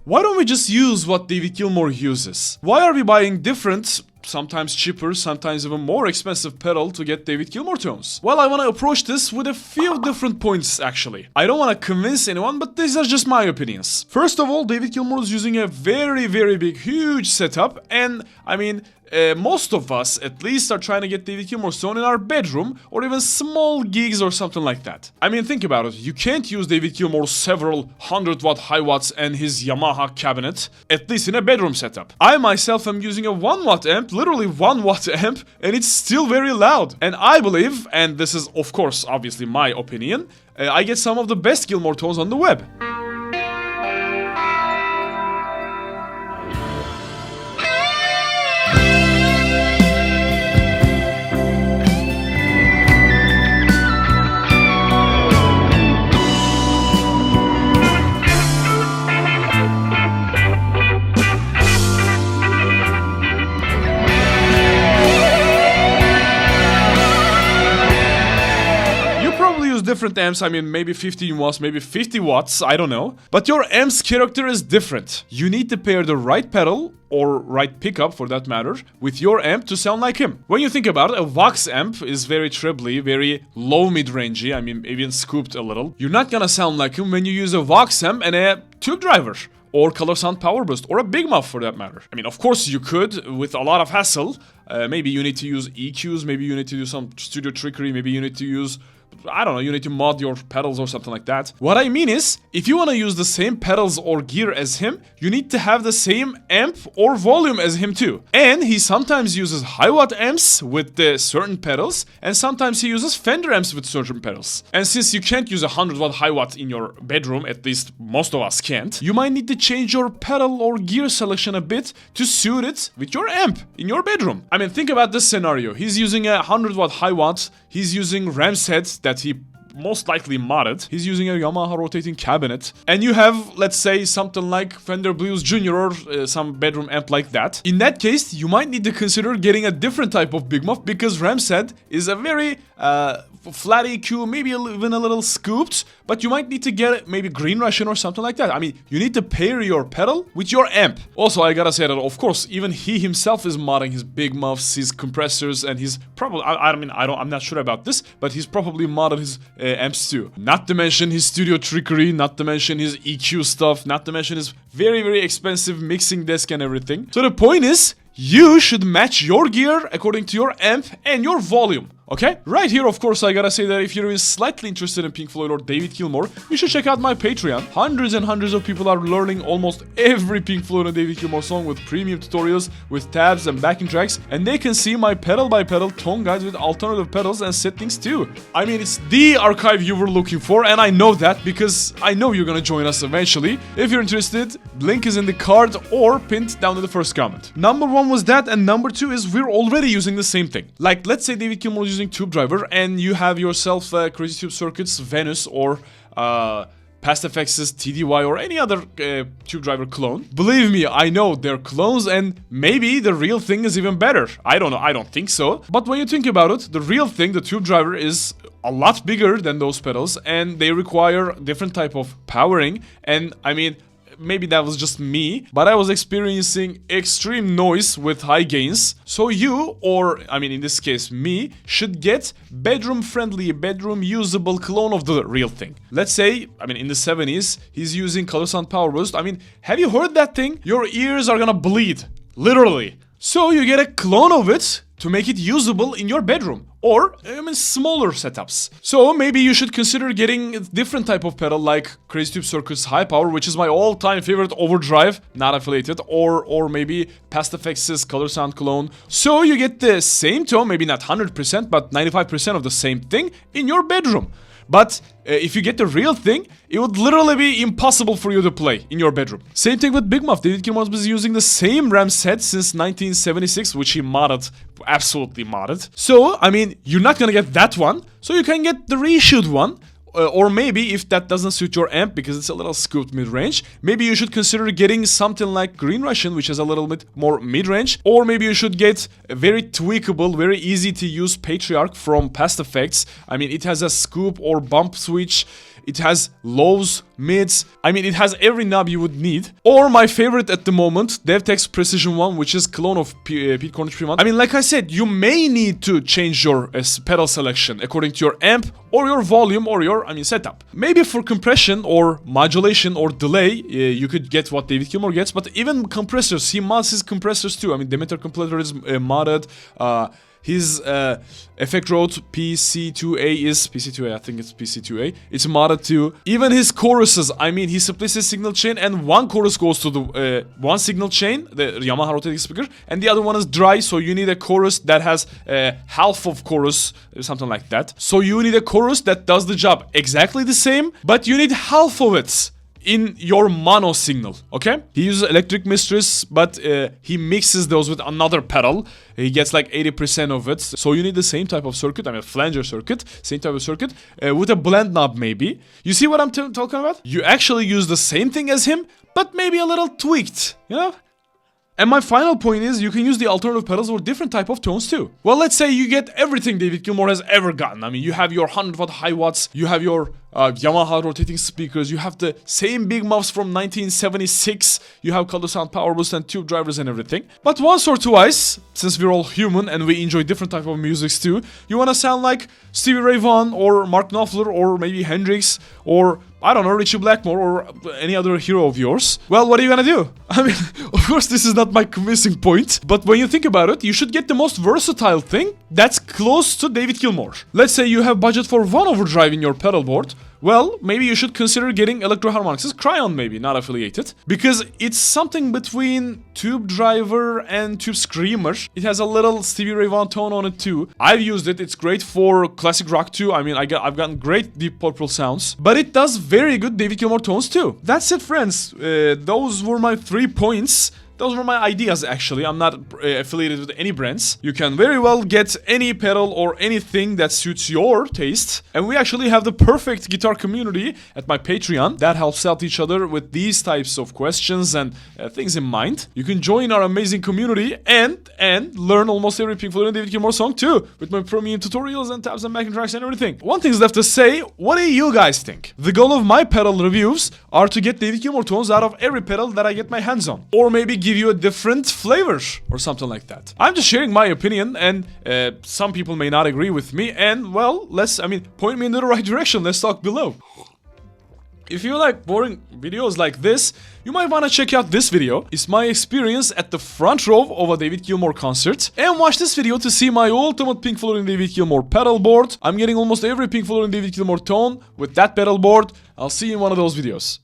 Why don't we just use what David Gilmour uses? Why are we buying different, sometimes cheaper, sometimes even more expensive pedal to get David Gilmour tones? Well, I want to approach this with a few different points actually. I don't want to convince anyone, but these are just my opinions. First of all, David Gilmour is using a very, very big, huge setup, and I mean, most of us, at least, are trying to get David Gilmour's tone in our bedroom or even small gigs or something like that. I mean, think about it. You can't use David Gilmour's several 100-watt high watts and his Yamaha cabinet, at least in a bedroom setup. I myself am using a 1-watt amp, literally 1-watt amp, and it's still very loud. And I believe, and this is of course obviously my opinion, I get some of the best Gilmour tones on the web. Different amps, I mean maybe 15 watts, maybe 50 watts, I don't know. But your amp's character is different. You need to pair the right pedal, or right pickup for that matter, with your amp to sound like him. When you think about it, a Vox amp is very trebly, very low mid-rangey, I mean even scooped a little. You're not gonna sound like him when you use a Vox amp and a tube driver, or Color Sound Power Boost, or a Big Muff for that matter. I mean, of course you could, with a lot of hassle. Maybe you need to use EQs, maybe you need to do some studio trickery, maybe you need to use, I don't know, you need to mod your pedals or something like that. What I mean is, if you want to use the same pedals or gear as him, you need to have the same amp or volume as him too. And he sometimes uses high watt amps with the certain pedals, and sometimes he uses Fender amps with certain pedals. And since you can't use a 100-watt high watt in your bedroom, at least most of us can't, you might need to change your pedal or gear selection a bit to suit it with your amp in your bedroom. I mean, think about this scenario. He's using a 100-watt high watt, he's using Ram's heads that he most likely modded. He's using a Yamaha rotating cabinet. And you have, let's say, something like Fender Blues Jr. or some bedroom amp like that. In that case, you might need to consider getting a different type of Big Muff, because Ram's head is a very flat EQ, maybe even a little scooped, but you might need to get maybe Green Russian or something like that. I mean, you need to pair your pedal with your amp. Also, I gotta say that, of course, even he himself is modding his Big Muffs, his compressors, and he's probably, I'm not sure about this, but he's probably modded his amps too. Not to mention his studio trickery, not to mention his EQ stuff, not to mention his very, very expensive mixing desk and everything. So the point is, you should match your gear according to your amp and your volume. Okay? Right here, of course, I gotta say that if you're even slightly interested in Pink Floyd or David Gilmour, you should check out my Patreon. Hundreds and hundreds of people are learning almost every Pink Floyd and David Gilmour song with premium tutorials, with tabs and backing tracks, and they can see my pedal-by-pedal tone guides with alternative pedals and settings too. I mean, it's the archive you were looking for, and I know that because I know you're gonna join us eventually. If you're interested, link is in the card or pinned down in the first comment. Number one was that, and number two is we're already using the same thing. Like, let's say David Gilmour is using Tube Driver, and you have yourself Crazy Tube Circuits, Venus, or PastFX's TDY, or any other Tube Driver clone. Believe me, I know they're clones, and maybe the real thing is even better. I don't know, I don't think so. But when you think about it, the real thing, the Tube Driver, is a lot bigger than those pedals, and they require different type of powering, and I mean, maybe that was just me, but I was experiencing extreme noise with high gains. So you, or I mean in this case me, should get bedroom friendly, bedroom usable clone of the real thing. Let's say, I mean in the 70s, he's using Color Sound Power Boost. I mean, have you heard that thing? Your ears are gonna bleed, literally. So you get a clone of it to make it usable in your bedroom, or I mean smaller setups. So maybe you should consider getting a different type of pedal like Crazy Tube Circuits High Power, which is my all-time favorite overdrive, not affiliated, or maybe PastFX's Color Sound clone. So you get the same tone, maybe not 100%, but 95% of the same thing in your bedroom. But if you get the real thing, it would literally be impossible for you to play in your bedroom. Same thing with Big Muff. David Gilmour was using the same RAM set since 1976, which he modded, absolutely modded. So, I mean, you're not gonna get that one, so you can get the reissued one. Or maybe if that doesn't suit your amp because it's a little scooped mid-range, maybe you should consider getting something like Green Russian, which is a little bit more mid-range. Or maybe you should get a very tweakable, very easy to use Patriarch from PastFX. I mean, it has a scoop or bump switch. It has lows, mids. I mean, it has every knob you would need. Or my favorite at the moment, DevTech's Precision one, which is clone of Pete Cornish P1. I mean, like I said, you may need to change your pedal selection according to your amp or your volume or your, setup. Maybe for compression or modulation or delay, you could get what David Gilmour gets, but even compressors, he mods his compressors too. I mean, Demeter Completer is modded. His effect road PC2A is PC2A. I think it's PC2A. It's modded too. Even his choruses. I mean, he splits his signal chain, and one chorus goes to the one signal chain, the Yamaha rotating speaker, and the other one is dry. So you need a chorus that has half of chorus, something like that. So you need a chorus that does the job exactly the same, but you need half of it in your mono signal, okay? He uses Electric Mistress, but he mixes those with another pedal. He gets like 80% of it. So you need the same type of circuit, a flanger circuit, same type of circuit, with a blend knob maybe. You see what I'm talking about? You actually use the same thing as him, but maybe a little tweaked, you know? And my final point is, you can use the alternative pedals for different type of tones too. Well, let's say you get everything David Gilmour has ever gotten. I mean, you have your 100-watt high watts, you have your Yamaha rotating speakers, you have the same big muffs from 1976, you have color sound power boost and tube drivers and everything. But once or twice, since we're all human and we enjoy different type of musics too, you wanna sound like Stevie Ray Vaughan or Mark Knopfler or maybe Hendrix or I don't know, Richie Blackmore or any other hero of yours. Well, what are you gonna do? I mean, of course this is not my convincing point, but when you think about it, you should get the most versatile thing that's close to David Gilmour. Let's say you have budget for one overdrive in your pedal board. Well, maybe you should consider getting Electro Harmonix's Cryon, maybe, not affiliated. Because it's something between Tube Driver and Tube Screamer. It has a little Stevie Ray Vaughan tone on it too. I've used it, it's great for classic rock too. I mean, I've gotten great Deep Purple sounds. But it does very good David Gilmour tones too. That's it, friends. Those were my 3 points. Those were my ideas, actually. I'm not affiliated with any brands. You can very well get any pedal or anything that suits your taste. And we actually have the perfect guitar community at my Patreon that helps out each other with these types of questions and things in mind. You can join our amazing community and learn almost every Pink Floyd and David Gilmour song too, with my premium tutorials and tabs and backing tracks and everything. One thing's left to say, what do you guys think? The goal of my pedal reviews are to get David Gilmour tones out of every pedal that I get my hands on. Or maybe give you a different flavor or something like that. I'm just sharing my opinion, and some people may not agree with me, and well, point me in the right direction. Let's talk below. If you like boring videos like this, you might want to check out this video. It's my experience at the front row of a David Gilmour concert. And watch this video to see my ultimate Pink Floyd and David Gilmour pedal board. I'm getting almost every Pink Floyd and David Gilmour tone with that pedal board. I'll see you in one of those videos.